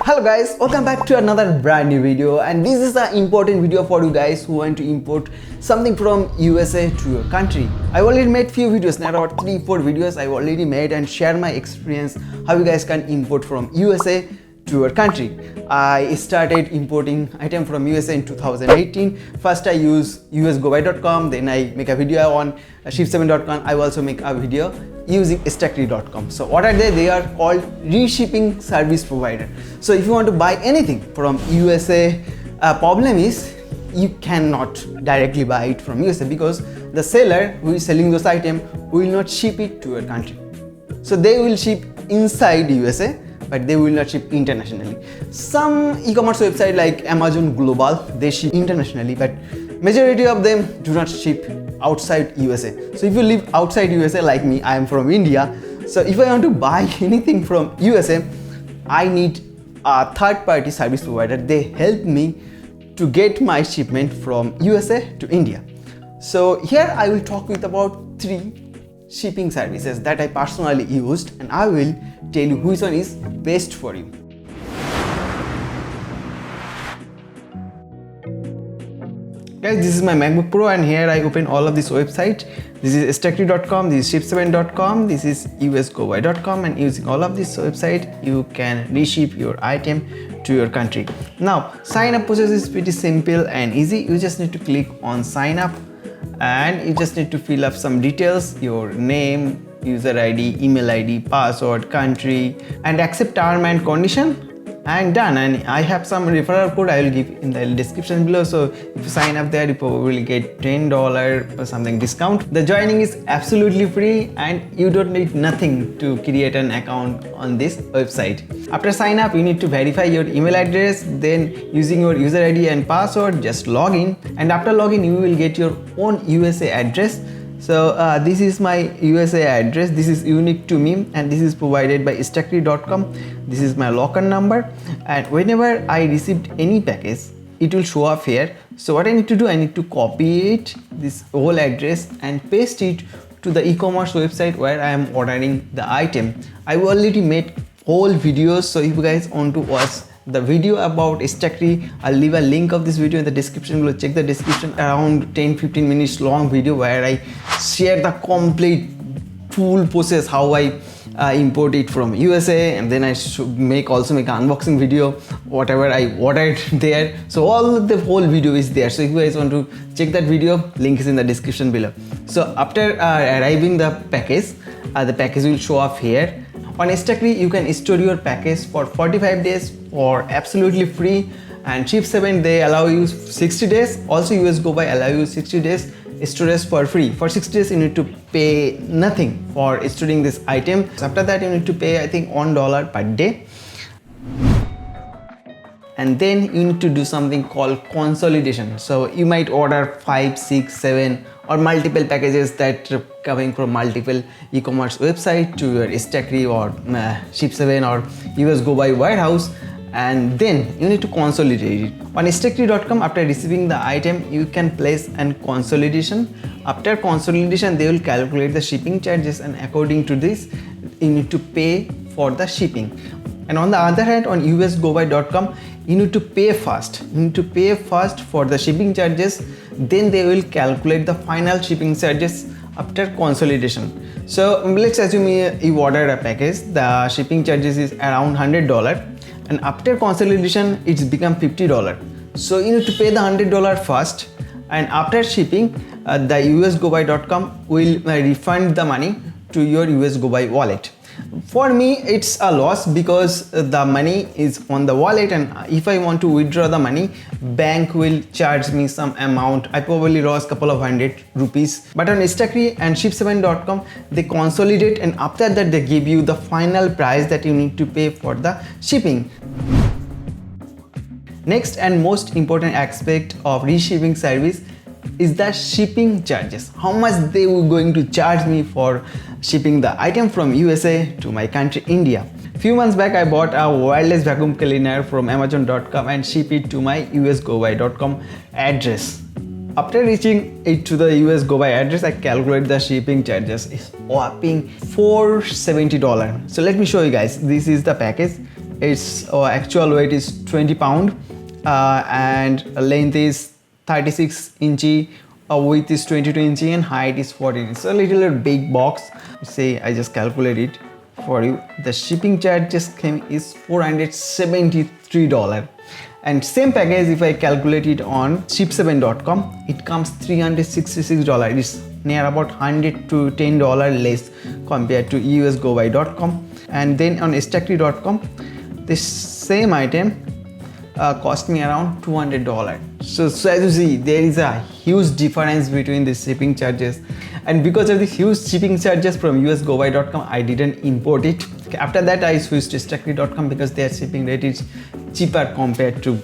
Hello guys, welcome back to another brand new video, and this is an important video for you guys who want to import something from USA to your country. I've already made few videos, not about 3-4 videos I've already made and share my experience how you guys can import from USA to your country. I started importing item from USA in 2018. First I use usgobuy.com, then I make a video on ship7.com. I also make a video using Stackry.com. So what are they? They are called reshipping service provider. So if you want to buy anything from USA, problem is you cannot directly buy it from USA because the seller who is selling those items will not ship it to your country. So they will ship inside USA, but they will not ship internationally. Some e-commerce website like Amazon Global, they ship internationally, but majority of them do not ship outside USA. So if you live outside USA like me, I am from India. So if I want to buy anything from USA, I need a third-party service provider. They help me to get my shipment from USA to India. So here I will talk with about 3 shipping services that I personally used, and I will tell you which one is best for you. Guys, this is my MacBook Pro, and here I open all of this website. This is Stackry.com, this is ship7.com, this is usgobuy.com, and using all of this website you can reship your item to your country. Now sign up process is pretty simple and easy. You just need to click on sign up and you just need to fill up some details, your name, user ID, email ID, password, country, and accept term and condition, and done. And I have some referral code I will give in the description below, so if you sign up there you probably get $10 or something discount. The joining is absolutely free and you don't need nothing to create an account on this website. After sign up you need to verify your email address, then using your user ID and password just log in, and after login you will get your own USA address. So this is my USA address. This is unique to me and this is provided by Stackry.com. This is my locker number, and whenever I received any package it will show up here. So what I need to do, I need to copy it, this whole address, and paste it to the e-commerce website where I am ordering the item. I've already made whole videos, so if you guys want to watch the video about Stackry, I'll leave a link of this video in the description below. Check the description, around 10-15 minutes long video where I share the complete full process how I import it from USA, and then I should also make an unboxing video whatever I ordered there. So all the whole video is there, so if you guys want to check that video, link is in the description below. So after arriving the package will show up here. On Stackry you can store your package for 45 days for absolutely free, and Ship7 they allow you 60 days. Also usgobuy allow you 60 days storage for free. For 60 days you need to pay nothing for storing this item. After that you need to pay I think $1 per day, and then you need to do something called consolidation. So you might order 5, 6, 7 or multiple packages that are coming from multiple e-commerce website to your Stackry or Ship7 or usgobuy warehouse, and then you need to consolidate it. On Stackry.com, after receiving the item you can place an consolidation. After consolidation they will calculate the shipping charges, and according to this you need to pay for the shipping. And on the other hand, on usgobuy.com you need to pay first. You need to pay first for the shipping charges, then they will calculate the final shipping charges after consolidation. So let's assume you ordered a package, the shipping charges is around $100, and after consolidation it's become $50. So you need to pay the $100 first, and after shipping the usgobuy.com will refund the money to your usgobuy wallet. For me it's a loss because the money is on the wallet, and if I want to withdraw the money, bank will charge me some amount. I probably lost couple of ₹100. But on Stackry and ship7.com they consolidate, and after that they give you the final price that you need to pay for the shipping. Next and most important aspect of reshipping service is the shipping charges. How much they were going to charge me for shipping the item from USA to my country India. Few months back I bought a wireless vacuum cleaner from Amazon.com and ship it to my usgobuy.com address. After reaching it to the usgobuy address, I calculate the shipping charges. It's whopping $470. So let me show you guys. This is the package. Its actual weight is 20 pound and length is 36 inch, width is 22 inch and height is 14 inch. So a little big box. Say I just calculate it for you. The shipping charges is $473, and same package if I calculate it on ship7.com, it comes $366. It's near about $100 to $10 less compared to usgobuy.com. And then on stacktree.com, this same item cost me around $200. So as you see, there is a huge difference between the shipping charges, and because of the huge shipping charges from usgobuy.com, I didn't import it. After that I switched to stacktree.com because their shipping rate is cheaper compared to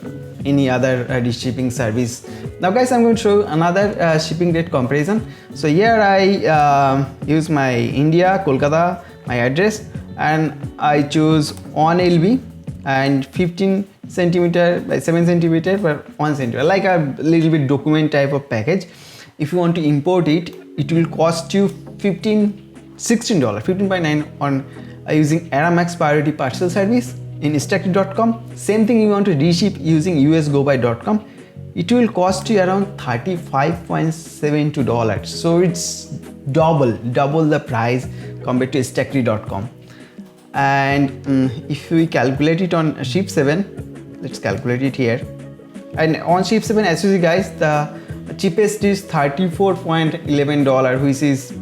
any other shipping service. Now guys, I'm going to show you another shipping rate comparison. So here I use my India, Kolkata, my address, and I choose 1 LB and 15 centimeter by 7 centimeter by 1 centimeter, like a little bit document type of package. If you want to import it, it will cost you $15.9 on using Aramax Priority Parcel Service in stacktree.com. Same thing you want to reship using usgobuy.com, it will cost you around $35.72. So it's double the price compared to stacktree.com. And if we calculate it on Ship7, let's calculate it here. And on Ship7, as you see guys, the cheapest is $34.11, which is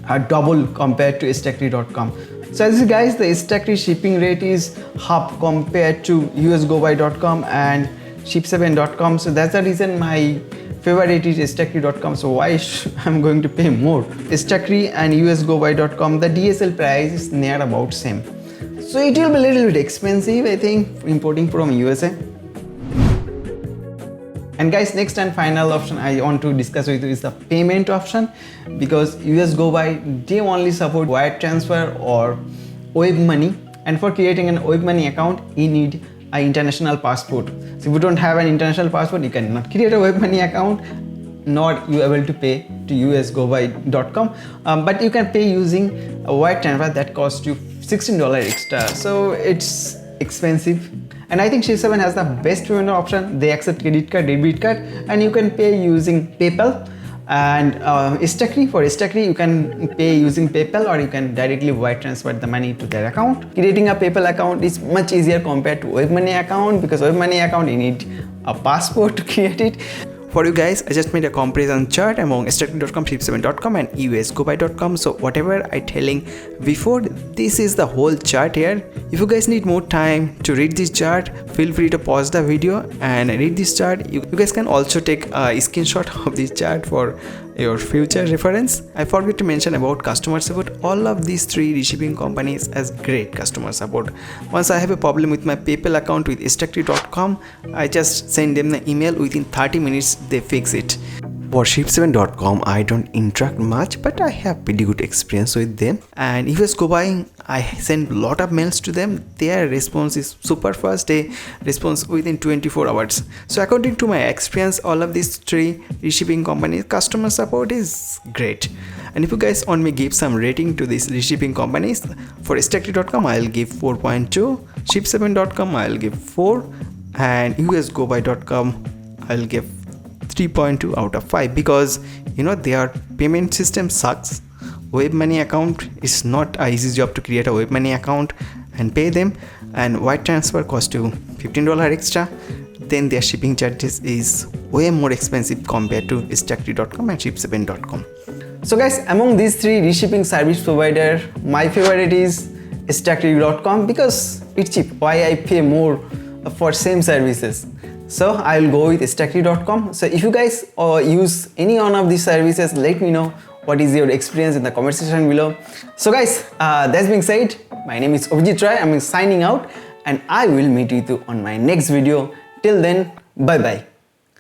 a double compared to stacktree.com. So as you see guys, the Stacktree shipping rate is half compared to usgobuy.com and ship7.com. So that's the reason my favorite is stacktree.com. So why I'm going to pay more? Stacktree and usgobuy.com, the DSL price is near about same. So it will be a little bit expensive, I think, importing from USA. And guys, next and final option I want to discuss with you is the payment option, because usgobuy, they only support wire transfer or web money, and for creating an web money account you need an international passport. So if you don't have an international passport, you cannot create a web money account, nor you able to pay to usgobuy.com, but you can pay using a wire transfer that costs you $16 extra. So it's expensive. And I think Ship7 has the best payment option. They accept credit card, debit card, and you can pay using PayPal. And Stacktree, for Stacktree, you can pay using PayPal, or you can directly wire transfer the money to their account. Creating a PayPal account is much easier compared to web money account, because web money account you need a passport to create it. For you guys, I just made a comparison chart among stacktree.com, ship7.com and usgobuy.com. So whatever I telling before, this is the whole chart here. If you guys need more time to read this chart, feel free to pause the video and read this chart. You guys can also take a screenshot of this chart for your future reference. I forgot to mention about customer support. All of these three reshipping companies has great customer support. Once I have a problem with my PayPal account with stacktree.com, I just send them the email. Within 30 minutes they fix it. For ship7.com, I don't interact much, but I have pretty good experience with them. And usgobuy, I send a lot of mails to them. Their response is super fast. They respond within 24 hours. So according to my experience, all of these three reshipping companies, customer support is great. And if you guys want me to give some rating to these reshipping companies, for stacktree.com I'll give 4.2, ship7.com I'll give 4, and usgobuy.com I'll give 3.2 out of 5, because you know their payment system sucks. Web money account is not an easy job to create a web money account and pay them, and wire transfer cost you $15 extra. Then their shipping charges is way more expensive compared to stacktree.com and ship7.com. So guys, among these three reshipping service provider, my favorite is stacktree.com because it's cheap. Why I pay more for same services? So I will go with stacktree.com. So if you guys use any one of these services, let me know what is your experience in the comment section below. So guys, that being said, my name is Abhijit Rai. I'm signing out, and I will meet you on my next video. Till then, bye bye.